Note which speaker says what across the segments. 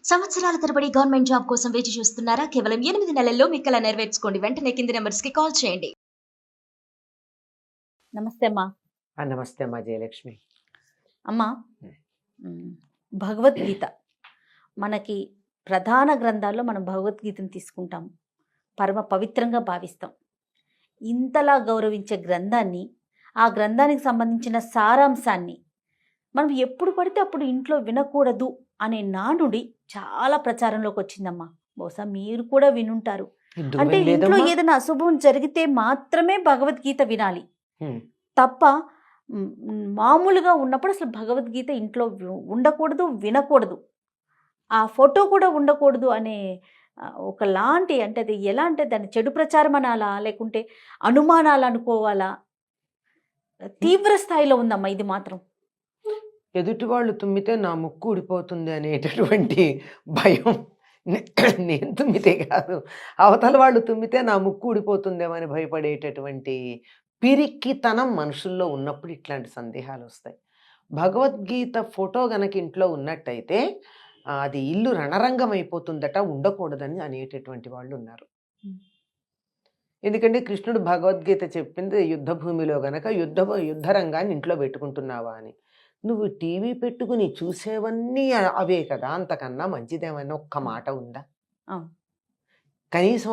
Speaker 1: సంవత్సరాల తరబడి government job కోసం వేచి చూస్తున్నారా? కేవలం 8 నెలల్లో మీ కల నెరవేర్చుకోండి. వెంటనే కింది నంబర్స్‌కి కాల్ చేయండి.
Speaker 2: నమస్తే అమ్మా.
Speaker 3: నమస్తే అమ్మా జయలక్ష్మి.
Speaker 2: అమ్మా, భగవద్గీత మనకి ప్రధాన గ్రంథాల్లో మనం భగవద్గీతను తీసుకుంటాం, పరమ పవిత్రంగా భావిస్తాం. ఇంతలా గౌరవించే గ్రంథాన్ని, ఆ గ్రంథానికి సంబంధించిన సారాంశాన్ని మనం ఎప్పుడు పడితే అప్పుడు ఇంట్లో వినకూడదు అనే నానుడి చాలా ప్రచారంలోకి వచ్చిందమ్మా. బహుశా మీరు కూడా వినుంటారు. అంటే ఇంట్లో ఏదైనా అశుభం జరిగితే మాత్రమే భగవద్గీత వినాలి తప్ప మామూలుగా ఉన్నప్పుడు అసలు భగవద్గీత ఇంట్లో ఉండకూడదు, వినకూడదు, ఆ ఫోటో కూడా ఉండకూడదు అనే ఒకలాంటి, అంటే అది ఎలా అంటే దాన్ని చెడు ప్రచారం అనాలా లేకుంటే అనుమానాలు అనుకోవాలా, తీవ్ర స్థాయిలో ఉందమ్మా ఇది మాత్రం.
Speaker 3: ఎదుటి వాళ్ళు తుమ్మితే నా ముక్కు ఊడిపోతుంది అనేటటువంటి భయం. నేను తుమ్మితే కాదు, అవతల వాళ్ళు తుమ్మితే నా ముక్కు ఊడిపోతుందేమని భయపడేటటువంటి పిరిక్కితనం మనుషుల్లో ఉన్నప్పుడు ఇట్లాంటి సందేహాలు వస్తాయి. భగవద్గీత ఫోటో గనక ఇంట్లో ఉన్నట్టయితే అది ఇల్లు రణరంగం అయిపోతుందట, ఉండకూడదని అనేటటువంటి వాళ్ళు ఉన్నారు. ఎందుకంటే కృష్ణుడు భగవద్గీత చెప్పింది యుద్ధ భూమిలో గనక యుద్ధ రంగాన్ని ఇంట్లో పెట్టుకుంటున్నావా అని. నువ్వు టీవీ పెట్టుకుని చూసేవన్నీ అవే కదా, అంతకన్నా మంచిదేమైనా ఒక్క మాట ఉందా? కనీసం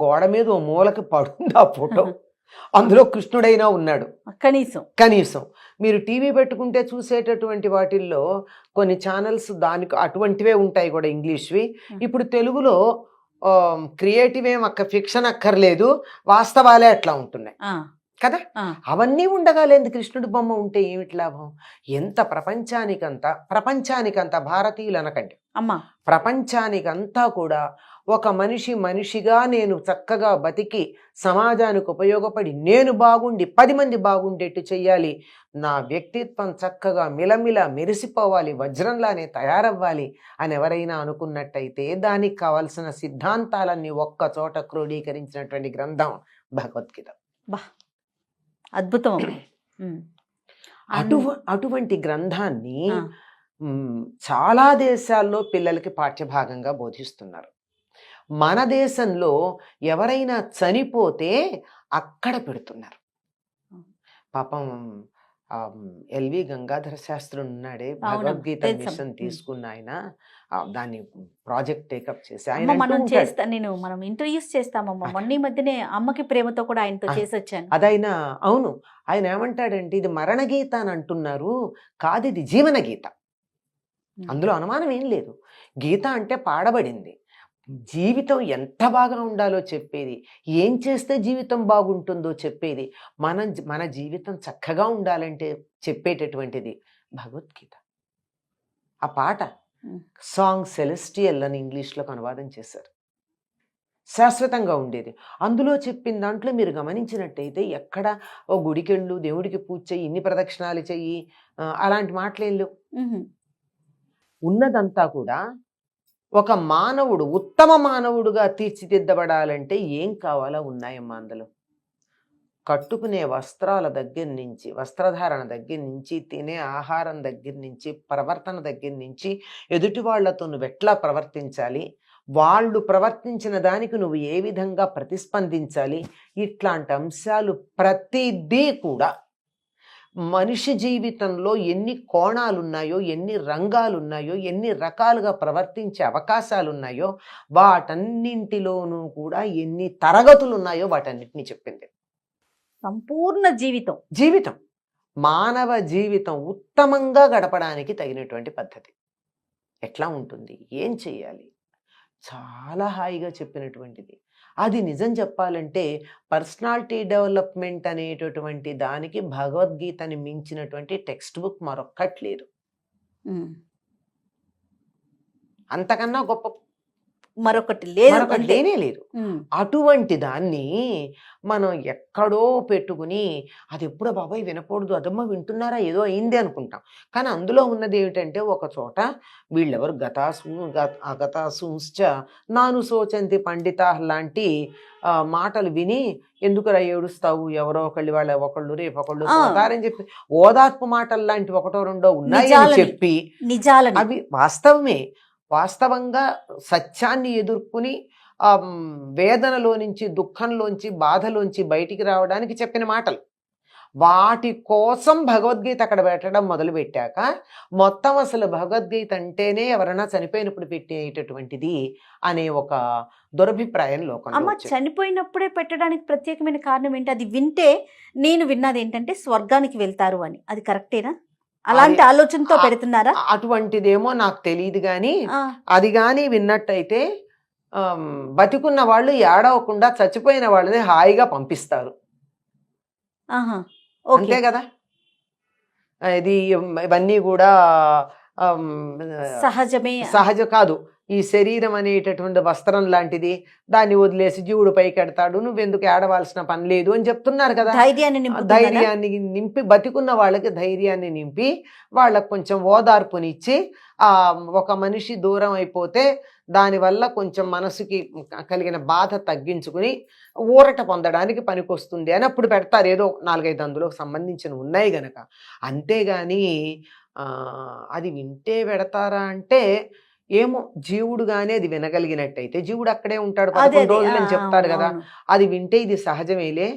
Speaker 3: గోడ మీద ఓ మూలకి పడుంది ఆ ఫోటో, అందులో కృష్ణుడైనా ఉన్నాడు కనీసం. మీరు టీవీ పెట్టుకుంటే చూసేటటువంటి వాటిల్లో కొన్ని ఛానల్స్ దానికి అటువంటివే ఉంటాయి కూడా, ఇంగ్లీష్వి. ఇప్పుడు తెలుగులో క్రియేటివ్ ఫిక్షన్ అక్కర్లేదు, వాస్తవాలే అట్లా ఉంటున్నాయి కదా. అవన్నీ ఉండగాలేదు కృష్ణుడి బొమ్మ ఉంటే ఏమిటి లాభం? ఎంత ప్రపంచానికంతా భారతీయులు అనకండి
Speaker 2: అమ్మా,
Speaker 3: ప్రపంచానికంతా కూడా ఒక మనిషిగా నేను చక్కగా బతికి సమాజానికి ఉపయోగపడి నేను బాగుండి 10 మంది బాగుండేట్టు చెయ్యాలి, నా వ్యక్తిత్వం చక్కగా మిలమిల మెరిసిపోవాలి, వజ్రంలానే తయారవ్వాలి అని ఎవరైనా అనుకున్నట్టయితే దానికి కావాల్సిన సిద్ధాంతాలన్నీ ఒక్క చోట క్రోడీకరించినటువంటి గ్రంథం భగవద్గీత.
Speaker 2: అద్భుతం.
Speaker 3: అటువంటి గ్రంథాన్ని చాలా దేశాల్లో పిల్లలకి పాఠ్యభాగంగా బోధిస్తున్నారు. మన దేశంలో ఎవరైనా చనిపోతే అక్కడ పెడుతున్నారు. పాపం ఎల్వి గంగాధర శాస్త్రి ఉన్నాడే, భగవద్గీత మిషన్ తీసుకున్న ఆయన, దాన్ని ప్రాజెక్ట్ టేకప్ చేసి ఆయన
Speaker 2: మనం ఇంటర్వ్యూస్ చేస్తామమ్మా. మొన్న మధ్యనే అమ్మకి ప్రేమతో కూడా ఆయనతో చేసి వచ్చాను.
Speaker 3: అదైనా అవును, ఆయన ఏమంటాడంటే ఇది మరణ గీత అని అంటున్నారు, కాదు ఇది జీవన గీత, అందులో అనుమానం ఏం లేదు. గీత అంటే పాడబడింది, జీవితం ఎంత బాగా ఉండాలో చెప్పేది, ఏం చేస్తే జీవితం బాగుంటుందో చెప్పేది, మన జీవితం చక్కగా ఉండాలంటే చెప్పేటటువంటిది భగవద్గీత. ఆ పాట సాంగ్ సెలెస్టియల్ అని ఇంగ్లీష్లోకి అనువాదం చేశారు, శాశ్వతంగా ఉండేది. అందులో చెప్పిన దాంట్లో మీరు గమనించినట్టయితే ఎక్కడ ఓ గుడికెళ్ళు, దేవుడికి పూజ చెయ్యి, ఇన్ని ప్రదక్షిణాలు చెయ్యి, అలాంటి మాటలేం లేవు. ఉన్నదంతా కూడా ఒక మానవుడు ఉత్తమ మానవుడుగా తీర్చిదిద్దబడాలంటే ఏం కావాలో ఉన్నాయమ్మా అందులో. కట్టుకునే వస్త్రాల దగ్గర నుంచి, వస్త్రధారణ దగ్గర నుంచి, తినే ఆహారం దగ్గర నుంచి, ప్రవర్తన దగ్గర నుంచి, ఎదుటి వాళ్లతో నువ్వు ఎట్లా ప్రవర్తించాలి, వాళ్ళు ప్రవర్తించిన దానికి నువ్వు ఏ విధంగా ప్రతిస్పందించాలి, ఇట్లాంటి అంశాలు ప్రతిదీ కూడా మనిషి జీవితంలో ఎన్ని కోణాలున్నాయో, ఎన్ని రంగాలున్నాయో, ఎన్ని రకాలుగా ప్రవర్తించే అవకాశాలున్నాయో, వాటన్నింటిలోనూ కూడా ఎన్ని తరగతులు ఉన్నాయో వాటన్నిటిని చెప్పింది.
Speaker 2: సంపూర్ణ
Speaker 3: జీవితం మానవ జీవితం ఉత్తమంగా గడపడానికి తగినటువంటి పద్ధతి ఎట్లా ఉంటుంది, ఏం చెయ్యాలి, చాలా హాయిగా చెప్పినటువంటిది. అది నిజం చెప్పాలంటే పర్సనాలిటీ డెవలప్మెంట్ అనేటటువంటి దానికి భగవద్గీతని మించినటువంటి టెక్స్ట్ బుక్ మరొక్కటి లేదు, అంతకన్నా గొప్ప
Speaker 2: మరొకటి
Speaker 3: లేనే లేదు. అటువంటి దాన్ని మనం ఎక్కడో పెట్టుకుని అది ఎప్పుడో బాబాయ్ వినకూడదు, అదమ్మా వింటున్నారా ఏదో అయింది అనుకుంటాం. కానీ అందులో ఉన్నది ఏమిటంటే ఒక చోట వీళ్ళెవరు అగతాసూంశ్చ నాను శోచంతి పండిత లాంటి మాటలు విని ఎందుకురా ఏడుస్తావు, ఎవరో ఒకళ్ళు రేపొకళ్ళు పోతారని చెప్పి ఓదార్పు మాటలు లాంటి ఒకటో రెండో ఉన్నాయని చెప్పి
Speaker 2: నిజాలు
Speaker 3: అవి వాస్తవమే. వాస్తవంగా సత్యాన్ని ఎదుర్కొని వేదనలో నుంచి, దుఃఖంలోంచి, బాధలోంచి బయటికి రావడానికి చెప్పిన మాటలు. వాటి కోసం భగవద్గీత అక్కడ పెట్టడం మొదలుపెట్టాక మొత్తం అసలు భగవద్గీత అంటేనే ఎవరైనా చనిపోయినప్పుడు పెట్టేటటువంటిది అనే ఒక దురభిప్రాయం లోకంలో
Speaker 2: అమ్మ
Speaker 3: వచ్చింది.
Speaker 2: చనిపోయినప్పుడే పెట్టడానికి ప్రత్యేకమైన కారణం ఏంటి? అది వింటే నేను విన్నది ఏంటంటే స్వర్గానికి వెళ్తారు అని. అది కరెక్టేనా? అలాంటి ఆలోచనతో
Speaker 3: ఆ-
Speaker 2: పెడుతున్నారా?
Speaker 3: అటువంటిదేమో నాకు తెలియదు కానీ
Speaker 2: ఆ,
Speaker 3: అది కానీ విన్నట్టయితే బతికున్న వాళ్ళు ఏడవకుండా చచ్చిపోయిన వాళ్ళని హాయిగా పంపిస్తారు.
Speaker 2: ఆహా, ఓకే.
Speaker 3: అంతే కదా. ఇది ఇవన్నీ కూడా ఆమ్,
Speaker 2: సహజమే.
Speaker 3: సహజ కాదు. ఈ శరీరం అనేటటువంటి వస్త్రం లాంటిది, దాన్ని వదిలేసి జీవుడు పైకెడతాడు, నువ్వెందుకు ఏడవలసిన పని లేదు అని చెప్తున్నారు కదా.
Speaker 2: ధైర్యాన్ని నింపుతుందనా?
Speaker 3: ధైర్యాన్ని నింపి, బతికున్న వాళ్ళకి ధైర్యాన్ని నింపి, వాళ్ళకు కొంచెం ఓదార్పునిచ్చి, ఒక మనిషి దూరం అయిపోతే దానివల్ల కొంచెం మనసుకి కలిగిన బాధ తగ్గించుకుని ఊరట పొందడానికి పనికొస్తుంది అని అప్పుడు పెడతారు. ఏదో 4-5 అందులో సంబంధించిన ఉన్నాయి గనక. అంతేగాని అది వింటే పెడతారా అంటే ఏమో, జీవుడు గానే అది వినగలిగినట్టయితే, జీవుడు అక్కడే ఉంటాడు 11 రోజులు అని చెప్తారు కదా. అది వింటే ఇది సహజమేలే,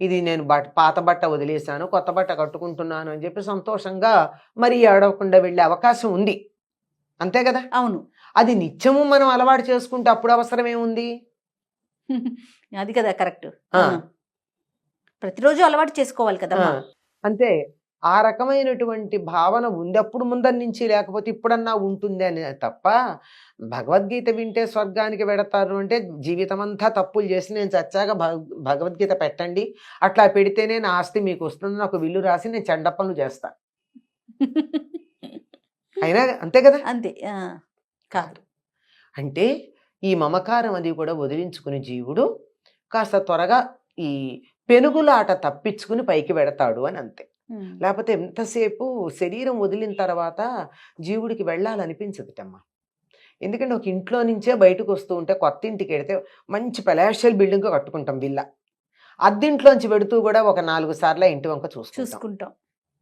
Speaker 3: ఇది నేను పాత బట్ట వదిలేశాను, కొత్త బట్ట కట్టుకుంటున్నాను అని చెప్పి సంతోషంగా మరి ఏడవకుండా వెళ్ళే అవకాశం ఉంది. అంతే కదా.
Speaker 2: అవును.
Speaker 3: అది నిత్యము మనం అలవాటు చేసుకుంటే అప్పుడు అవసరం ఏముంది?
Speaker 2: అది కదా కరెక్ట్.
Speaker 3: ఆ.
Speaker 2: ప్రతిరోజు అలవాటు చేసుకోవాలి కదా.
Speaker 3: అంతే. ఆ రకమైనటువంటి భావన ఉంది అప్పుడు ముందరి నుంచి, లేకపోతే ఇప్పుడన్నా ఉంటుంది అని తప్ప, భగవద్గీత వింటే స్వర్గానికి వెడతారు అంటే జీవితం అంతా తప్పులు చేసి నేను చచ్చాక భగవద్గీత పెట్టండి, అట్లా పెడితేనే నా ఆస్తి మీకు వస్తుంది, నాకు విల్లు రాసి నేను చెడ్డ పనులు చేస్తా. అయినా అంతే కదా.
Speaker 2: అంతే. కాదు.
Speaker 3: అంటే ఈ మమకారం అది కూడా వదిలించుకుని జీవుడు కాస్త త్వరగా ఈ పెనుగులాట తప్పించుకుని పైకి వెడతాడు అని అంతే. లేకపోతే ఎంతసేపు శరీరం వదిలిన తర్వాత జీవుడికి వెళ్ళాలనిపించదుటమ్మా. ఎందుకంటే ఒక ఇంట్లో నుంచే బయటకు వస్తూ ఉంటే, కొత్త ఇంటికి వెడితే మంచి పెలాషియల్ బిల్డింగ్ కట్టుకుంటాం, విల్లా. అద్దింట్లోంచి పెడుతూ కూడా ఒక 4 సార్లు ఇంటి వంక చూసుకుంటాం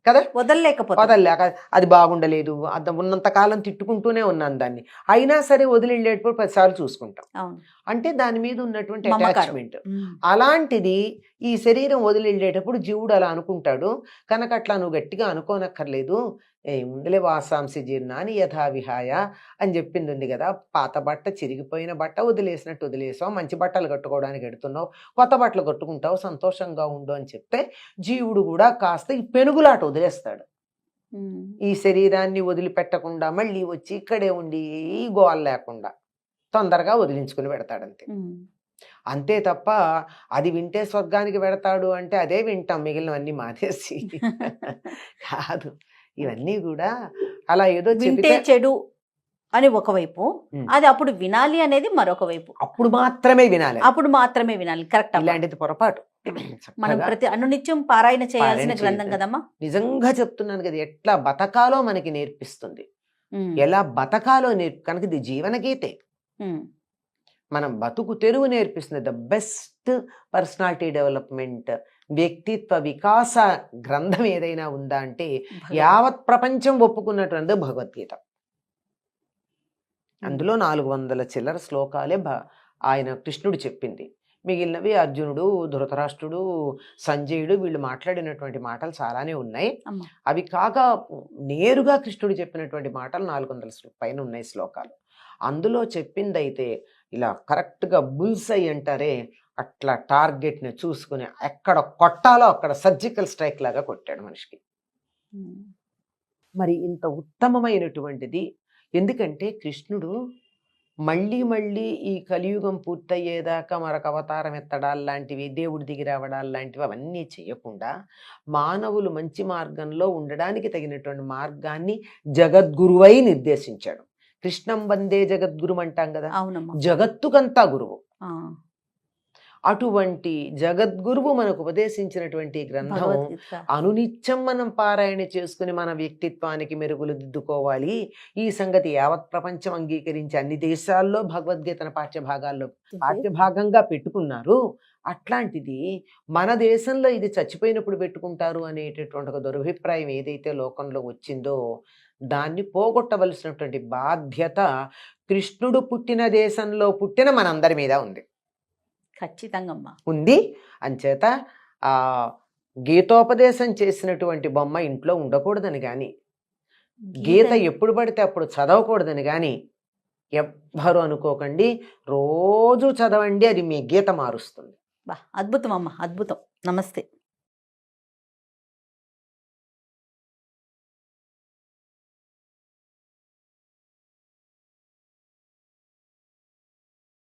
Speaker 3: కదా. వదలలేక అది బాగుండలేదు, ఉన్నంతకాలం తిట్టుకుంటూనే ఉన్నాను దాన్ని, అయినా సరే వదిలిళ్ళేటప్పుడు 10 సార్లు చూసుకుంటాం. అంటే దాని మీద ఉన్నటువంటి అటాచ్మెంట్. అలాంటిది ఈ శరీరం వదిలిళ్ళేటప్పుడు జీవుడు అలా అనుకుంటాడు కనుక, అట్లా నువ్వు గట్టిగా అనుకోనక్కర్లేదు, ముందులే వాసాంసి జీర్ణాన్ని యథా విహాయ అని చెప్పింది ఉంది కదా. పాత బట్ట, చిరిగిపోయిన బట్ట వదిలేసినట్టు వదిలేసావు, మంచి బట్టలు కట్టుకోవడానికి ఎడుతున్నావు, కొత్త బట్టలు కట్టుకుంటావు, సంతోషంగా ఉండు అని చెప్తే జీవుడు కూడా కాస్త ఈ పెనుగులాట వదిలేస్తాడు. ఈ శరీరాన్ని వదిలిపెట్టకుండా మళ్ళీ వచ్చి ఇక్కడే ఉండి ఈ గోల లేకుండా తొందరగా వదిలించుకుని పెడతాడంతే. అంతే తప్ప అది వింటే స్వర్గానికి వెడతాడు అంటే అదే వింటాం, మిగిలినవన్నీ మానేసి కాదు. ఇవన్నీ కూడా అలా ఏదో
Speaker 2: వింటే చెడు అని ఒకవైపు, అది అప్పుడు వినాలి అనేది మరొక వైపు.
Speaker 3: అప్పుడు మాత్రమే వినాలి.
Speaker 2: కరెక్ట్.
Speaker 3: ఇలాంటిది పొరపాటు.
Speaker 2: మనం ప్రతి అనునిత్యం పారాయణ చేయాల్సిన గ్రంథం కదమ్మా.
Speaker 3: నిజంగా చెప్తున్నాను కదా, ఎట్లా బతకాలో మనకి నేర్పిస్తుంది, ఎలా బతకాలో కనుక ఇది జీవనగీతే. మనం బతుకు తెరువు నేర్పిస్తుంది. ద బెస్ట్ పర్సనాలిటీ డెవలప్మెంట్, వ్యక్తిత్వ వికాస గ్రంథం ఏదైనా ఉందా అంటే యావత్ ప్రపంచం ఒప్పుకున్నటువంటి భగవద్గీత. అందులో 400 చిల్లర శ్లోకాలే ఆయన కృష్ణుడు చెప్పింది. మిగిలినవి అర్జునుడు, ధృతరాష్ట్రుడు, సంజయుడు వీళ్ళు మాట్లాడినటువంటి మాటలు చాలానే ఉన్నాయి. అవి కాక నేరుగా కృష్ణుడు చెప్పినటువంటి మాటలు 400 పైన ఉన్నాయి శ్లోకాలు. అందులో చెప్పిందైతే ఇలా కరెక్ట్గా బుల్సై అంటారే, అట్లా టార్గెట్ని చూసుకుని ఎక్కడ కొట్టాలో అక్కడ సర్జికల్ స్ట్రైక్ లాగా కొట్టాడు మనిషికి. మరి ఇంత ఉత్తమమైనటువంటిది, ఎందుకంటే కృష్ణుడు మళ్ళీ మళ్ళీ ఈ కలియుగం పూర్తయ్యేదాకా మరొక అవతారం ఎత్తడాలు లాంటివి, దేవుడి దిగి రావడాలు లాంటివి అవన్నీ చేయకుండా మానవులు మంచి మార్గంలో ఉండడానికి తగినటువంటి మార్గాన్ని జగద్గురువై నిర్దేశించాడు. కృష్ణం వందే జగద్గురు అంటాం కదా, జగత్తుకంతా గురువు. అటువంటి జగద్గురువు మనకు ఉపదేశించినటువంటి గ్రంథం అనునిత్యం మనం పారాయణ చేసుకుని మన వ్యక్తిత్వానికి మెరుగులు దిద్దుకోవాలి. ఈ సంగతి యావత్ ప్రపంచం అంగీకరించి అన్ని దేశాల్లో భగవద్గీతను పాఠ్యభాగంగా పెట్టుకున్నారు. అట్లాంటిది మన దేశంలో ఇది చచ్చిపోయినప్పుడు పెట్టుకుంటారు అనేటటువంటి ఒక దురభిప్రాయం ఏదైతే లోకంలో వచ్చిందో దాన్ని పోగొట్టవలసినటువంటి బాధ్యత కృష్ణుడు పుట్టిన దేశంలో పుట్టిన మనందరి మీద
Speaker 2: ఖచ్చితంగా అమ్మా.
Speaker 3: ఉంది. అంచేత ఆ గీతోపదేశం చేసినటువంటి బొమ్మ ఇంట్లో ఉండకూడదని కానీ, గీత ఎప్పుడు పడితే అప్పుడు చదవకూడదని కానీ ఎవ్వరు అనుకోకండి. రోజు చదవండి, అది మీ గీత మారుస్తుంది.
Speaker 2: అద్భుతం అమ్మా, అద్భుతం. నమస్తే.